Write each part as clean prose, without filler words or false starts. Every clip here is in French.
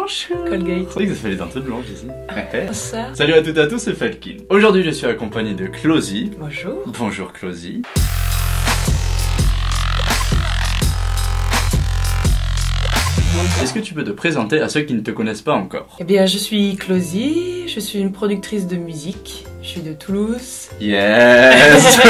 Bonjour. Colgate. C'est vrai que ça fait les dents toutes blanches ici. Ça. Salut à toutes et à tous, c'est Falkin. Aujourd'hui je suis accompagné de Closy. Bonjour. Bonjour Closy. Est-ce que tu peux te présenter à ceux qui ne te connaissent pas encore? Eh bien, je suis Closy, je suis une productrice de musique, je suis de Toulouse. Yes.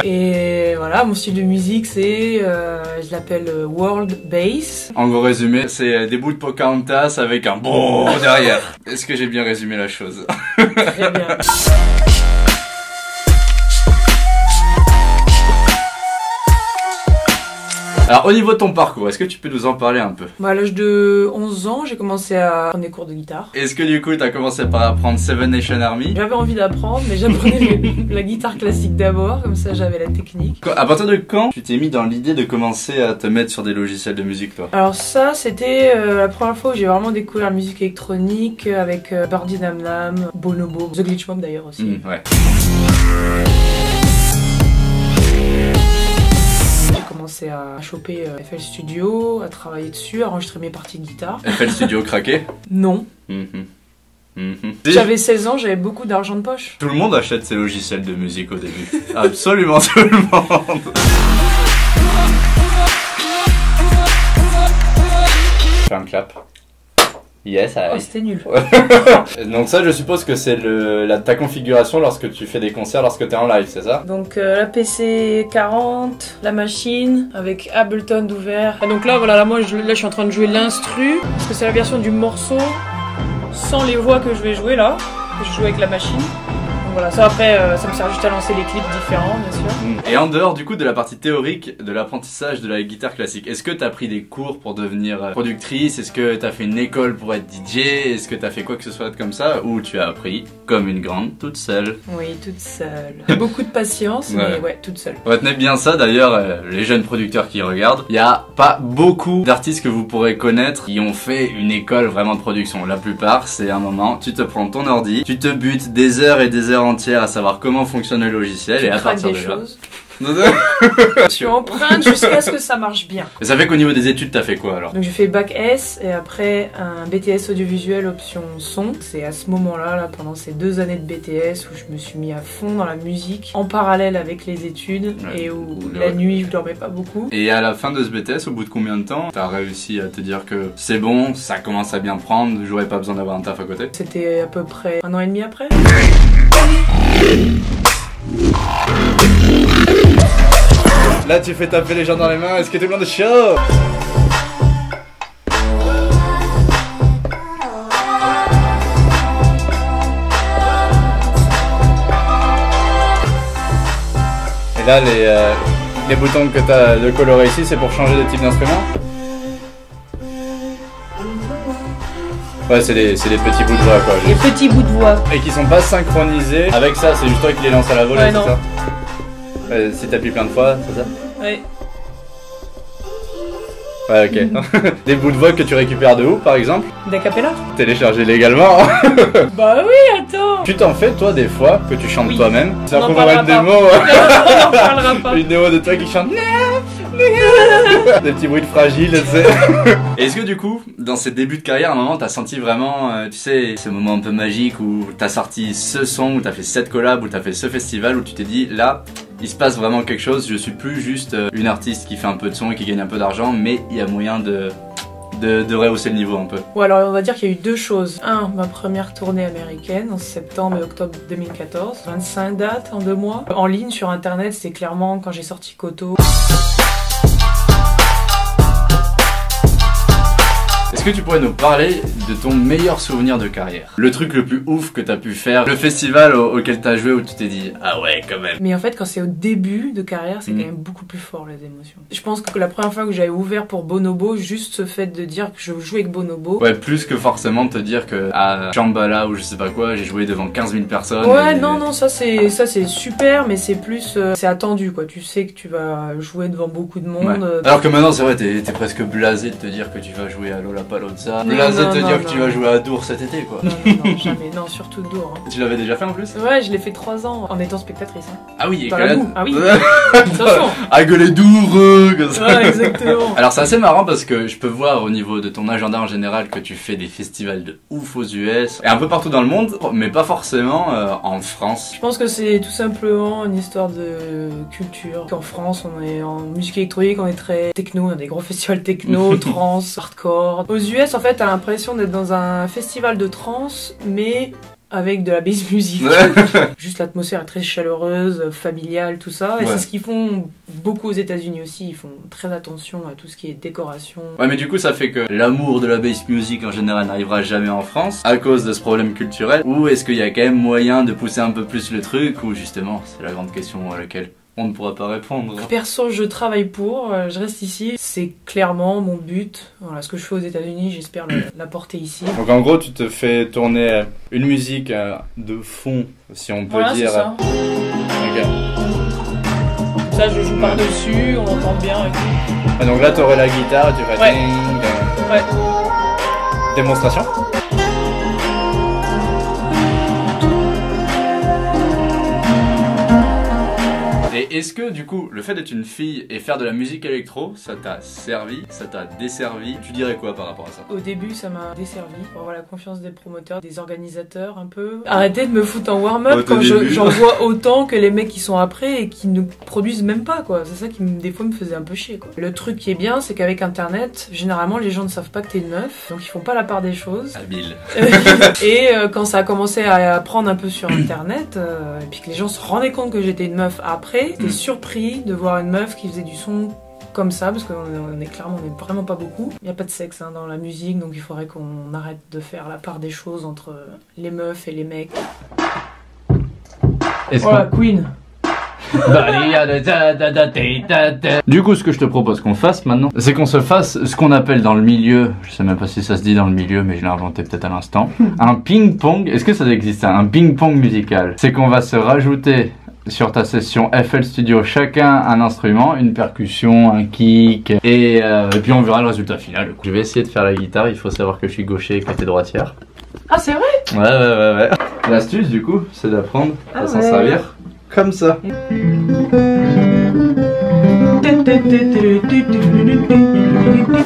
Et voilà, mon style de musique c'est, je l'appelle World Bass. En gros résumé, c'est des bouts de Pocahontas avec un bon derrière. Est-ce que j'ai bien résumé la chose? Très bien. Alors au niveau de ton parcours, est-ce que tu peux nous en parler un peu? Moi, à l'âge de 11 ans, j'ai commencé à prendre des cours de guitare. Est-ce que du coup t'as commencé par apprendre Seven Nation Army? J'avais envie d'apprendre, mais j'apprenais la guitare classique d'abord, comme ça j'avais la technique. À partir de quand tu t'es mis dans l'idée de commencer à te mettre sur des logiciels de musique toi? Alors ça, c'était la première fois où j'ai vraiment découvert la musique électronique avec Birdie Nam Nam, Bonobo, The Glitch Mob d'ailleurs aussi. Ouais. J'ai commencé à choper FL Studio, à travailler dessus, à enregistrer mes parties de guitare. FL Studio craqué? Non. J'avais 16 ans, j'avais beaucoup d'argent de poche. Tout le monde achète ses logiciels de musique au début. Absolument tout le monde. Fais un clap. Yes, Oh, c'était nul. Donc ça, je suppose que c'est ta configuration lorsque tu fais des concerts, lorsque tu es en live, c'est ça? Donc la PC 40, la machine avec Ableton d'ouvert. Et donc là, voilà, là je suis en train de jouer l'instru, parce que c'est la version du morceau sans les voix que je vais jouer là, que je joue avec la machine. Donc voilà, ça après, ça me sert juste à lancer les clips différents, bien sûr. Et en dehors du coup de la partie théorique de l'apprentissage de la guitare classique, est-ce que t'as pris des cours pour devenir productrice? Est-ce que t'as fait une école pour être DJ? Est-ce que t'as fait quoi que ce soit comme ça? Ou tu as appris comme une grande toute seule? Oui, toute seule. Beaucoup de patience, mais ouais, toute seule. Retenez bien ça d'ailleurs, les jeunes producteurs qui regardent. Il n'y a pas beaucoup d'artistes que vous pourrez connaître qui ont fait une école vraiment de production. La plupart, c'est un moment, tu te prends ton ordi, tu te butes des heures et des heures entières à savoir comment fonctionne le logiciel et à partir de là... Tu empruntes jusqu'à ce que ça marche bien. Et ça fait qu'au niveau des études, t'as fait quoi alors? Donc j'ai fait bac S et après un BTS audiovisuel option son. C'est à ce moment-là, là, pendant ces 2 années de BTS où je me suis mis à fond dans la musique, en parallèle avec les études, et où la nuit je dormais pas beaucoup. Et à la fin de ce BTS, au bout de combien de temps t'as réussi à te dire que c'est bon, ça commence à bien prendre, j'aurais pas besoin d'avoir un taf à côté? C'était à peu près 1 an et demi après. Là tu fais taper les gens dans les mains, est-ce que tout le monde est chaud? Et là les boutons que t'as de coloré ici, c'est pour changer de type d'instrument? Ouais, c'est des petits bouts de voix quoi. Des petits bouts de voix. Et qui sont pas synchronisés avec ça, c'est juste toi qui les lance à la volée, ouais, c'est ça? Si t'appuies plein de fois, c'est ça? Ouais. Ouais, ok. Des bouts de voix que tu récupères de où, par exemple? D'acapella. Téléchargé légalement. Bah oui, attends. Tu t'en fais, toi, des fois, que tu chantes toi-même? C'est On qu'on va une démo. On en parlera pas. Une démo de toi qui chante. Des petits bruits de fragile, tu sais. Est-ce que du coup, dans ces débuts de carrière, à un moment, t'as senti vraiment, tu sais, ce moment un peu magique où t'as sorti ce son, où t'as fait cette collab, où t'as fait ce festival, où tu t'es dit, là, il se passe vraiment quelque chose, je suis plus juste une artiste qui fait un peu de son et qui gagne un peu d'argent, mais il y a moyen de rehausser le niveau un peu. Ou alors on va dire qu'il y a eu 2 choses. Ma première tournée américaine en septembre et octobre 2014. 25 dates en 2 mois. En ligne sur internet, c'est clairement quand j'ai sorti Koto. Est-ce que tu pourrais nous parler de ton meilleur souvenir de carrière? Le truc le plus ouf que t'as pu faire, le festival auquel t'as joué où tu t'es dit ah ouais quand même. Mais en fait quand c'est au début de carrière c'est quand même beaucoup plus fort les émotions. Je pense que la première fois que j'avais ouvert pour Bonobo, juste ce fait de dire que je jouais avec Bonobo. Ouais, plus que forcément de te dire que à Shambhala ou je sais pas quoi, j'ai joué devant 15 000 personnes. Ouais non ça c'est super, mais c'est plus c'est attendu quoi, tu sais que tu vas jouer devant beaucoup de monde. Ouais. Alors que maintenant c'est vrai t'es presque blasé de te dire que tu vas jouer à Lollapalooza Lollapalooza. Non, Blasé de non, te non, dire que non. tu vas jouer à Dour cet été quoi. Non, non, non, jamais. Non, surtout Dour. Hein. Tu l'avais déjà fait en plus? Ouais, je l'ai fait 3 ans en étant spectatrice. Hein. Ah oui, et Dans que la là... boue. Ah oui. Attention. À gueuler Dour comme ça. Ouais, exactement. Alors c'est assez marrant parce que je peux voir au niveau de ton agenda en général que tu fais des festivals de ouf aux US et un peu partout dans le monde, mais pas forcément en France. Je pense que c'est tout simplement une histoire de culture. En France, on est en musique électronique, on est très techno, on a des gros festivals techno, trance, hardcore. Aux US, en fait, t'as l'impression d'être dans un festival de trance, mais avec de la bass music. Juste l'atmosphère est très chaleureuse, familiale, tout ça. Et Ouais. c'est ce qu'ils font beaucoup aux États-Unis aussi. Ils font très attention à tout ce qui est décoration. Ouais, mais du coup ça fait que l'amour de la bass music en général n'arrivera jamais en France à cause de ce problème culturel, ou est-ce qu'il y a quand même moyen de pousser un peu plus le truc, ou justement c'est la grande question à laquelle on ne pourra pas répondre. Perso, je travaille pour, je reste ici. C'est clairement mon but. Voilà, ce que je fais aux États-Unis, j'espère l'apporter ici. Donc en gros tu te fais tourner une musique de fond, si on peut Voilà, c'est dire. ça. Ok. Ça, je joue par-dessus, on entend bien. Et tout. Ah, donc là t'aurais la guitare, tu fais Ouais. ding, ding. Ouais. Démonstration. Et est-ce que du coup, le fait d'être une fille et faire de la musique électro, ça t'a servi, ça t'a desservi? Tu dirais quoi par rapport à ça? Au début, ça m'a desservi pour avoir la confiance des promoteurs, des organisateurs un peu. Arrêtez de me foutre en warm-up quand j'en vois autant que les mecs qui sont après et qui ne produisent même pas, quoi. C'est ça qui, des fois, me faisait un peu chier, quoi. Le truc qui est bien, c'est qu'avec Internet, généralement, les gens ne savent pas que t'es une meuf, donc ils font pas la part des choses. Habile. Et quand ça a commencé à prendre un peu sur Internet, et puis que les gens se rendaient compte que j'étais une meuf après, j'étais surpris de voir une meuf qui faisait du son comme ça, parce qu'on est clairement, on est vraiment pas beaucoup. Il n'y a pas de sexe hein, dans la musique, donc il faudrait qu'on arrête de faire la part des choses entre les meufs et les mecs. Voilà, Queen. Du coup, ce que je te propose qu'on fasse maintenant, c'est qu'on se fasse ce qu'on appelle dans le milieu, je sais même pas si ça se dit dans le milieu, mais je l'ai inventé peut-être à l'instant, un ping-pong. Est-ce que ça existe, un ping-pong musical? C'est qu'on va se rajouter sur ta session FL Studio chacun un instrument, une percussion, un kick, et puis on verra le résultat final. Je vais essayer de faire la guitare, il faut savoir que je suis gaucher et que t'es droitière. Ah, c'est vrai? Ouais. L'astuce du coup, c'est d'apprendre à s'en servir comme ça.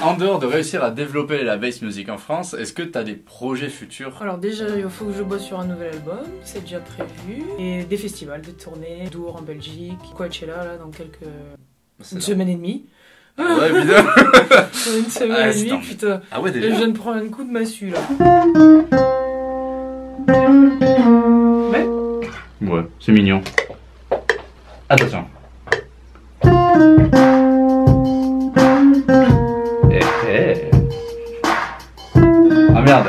En dehors de réussir à développer la bass music en France, est-ce que tu as des projets futurs? Alors déjà, il faut que je bosse sur un nouvel album, c'est déjà prévu. Et des festivals, des tournées, Dour en Belgique, Coachella là dans une semaine et demie. Ouais, évidemment. Dans une semaine et demie, putain. Ah ouais, déjà. Je viens de prendre un coup de massue là. Ouais, c'est mignon. Attention. Ah merde.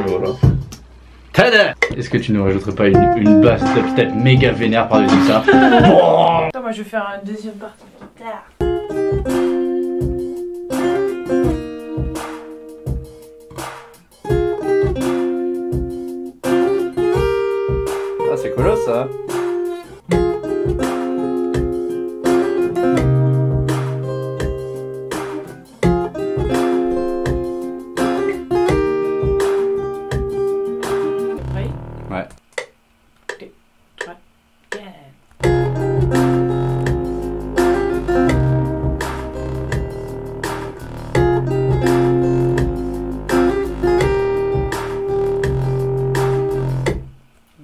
Voilà. Tada! Est-ce que tu ne rajouterais pas une basse peut-être méga vénère par-dessus ça? Attends, moi je vais faire une deuxième partie de guitare. Ah, c'est cool ça. Oui. Ouais. 2, 3, 4.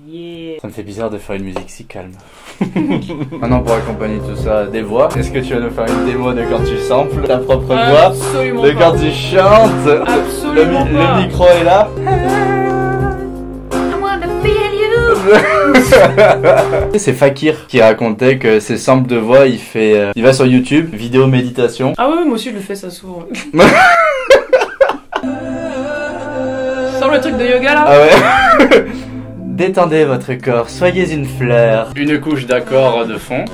Yeah. Ça me fait bizarre de faire une musique si calme. Maintenant pour accompagner tout ça, des voix. Est-ce que tu vas nous faire une démo de quand tu samples ta propre voix? Absolument De pas. quand tu chantes? Absolument pas. Le micro est là. I wanna feel you. C'est Fakir qui racontait que ses samples de voix, il va sur YouTube, vidéo méditation. Ah ouais, moi aussi je le fais ça souvent. Sans le truc de yoga là. Ah ouais. Détendez votre corps, soyez une fleur. Une couche d'accords de fond.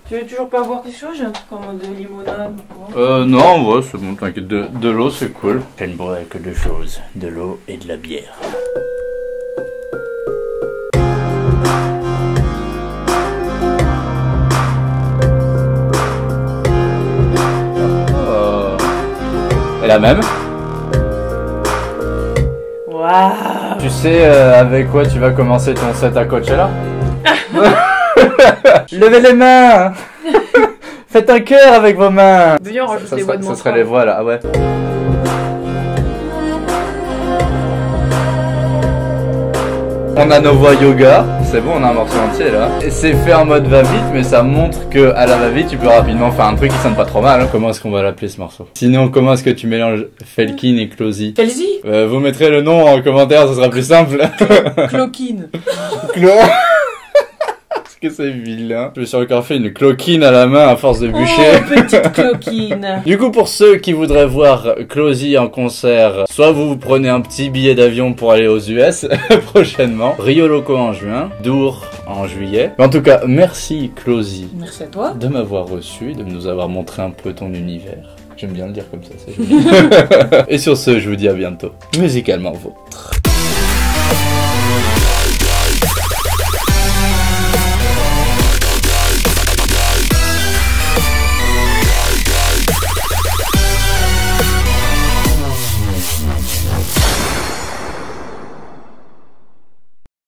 Tu toujours pas boire quelque chose? J'ai un truc en mode limonade ou quoi? Non, ouais, c'est bon, t'inquiète, de l'eau c'est cool. Je ne boirai que deux choses, de l'eau et de la bière. Et la même? Waouh! Tu sais avec quoi tu vas commencer ton set à Coachella? Levez les mains. Faites un cœur avec vos mains. D'ailleurs, on rajoute les voix de mon ça serait les voix là, ah ouais. On a nos voix yoga, c'est bon, on a un morceau entier là. Et c'est fait en mode va-vite, mais ça montre que à la va-vite, tu peux rapidement faire un truc qui sonne pas trop mal. Hein. Comment est-ce qu'on va l'appeler ce morceau? Sinon, comment est-ce que tu mélanges Felkin et Closy? Felzy? Vous mettrez le nom en commentaire, ce sera plus simple. Cloquine. Que c'est vilain. Je me suis encore fait une cloquine à la main à force de bûcher. Oh, petite cloquine. Du coup, pour ceux qui voudraient voir Closy en concert, soit vous prenez un petit billet d'avion pour aller aux US prochainement, Rio Loco en juin, Dour en juillet. Mais en tout cas, merci Closy. Merci à toi. De m'avoir reçu, de nous avoir montré un peu ton univers. J'aime bien le dire comme ça, c'est joli. Et sur ce, je vous dis à bientôt. Musicalement vôtre.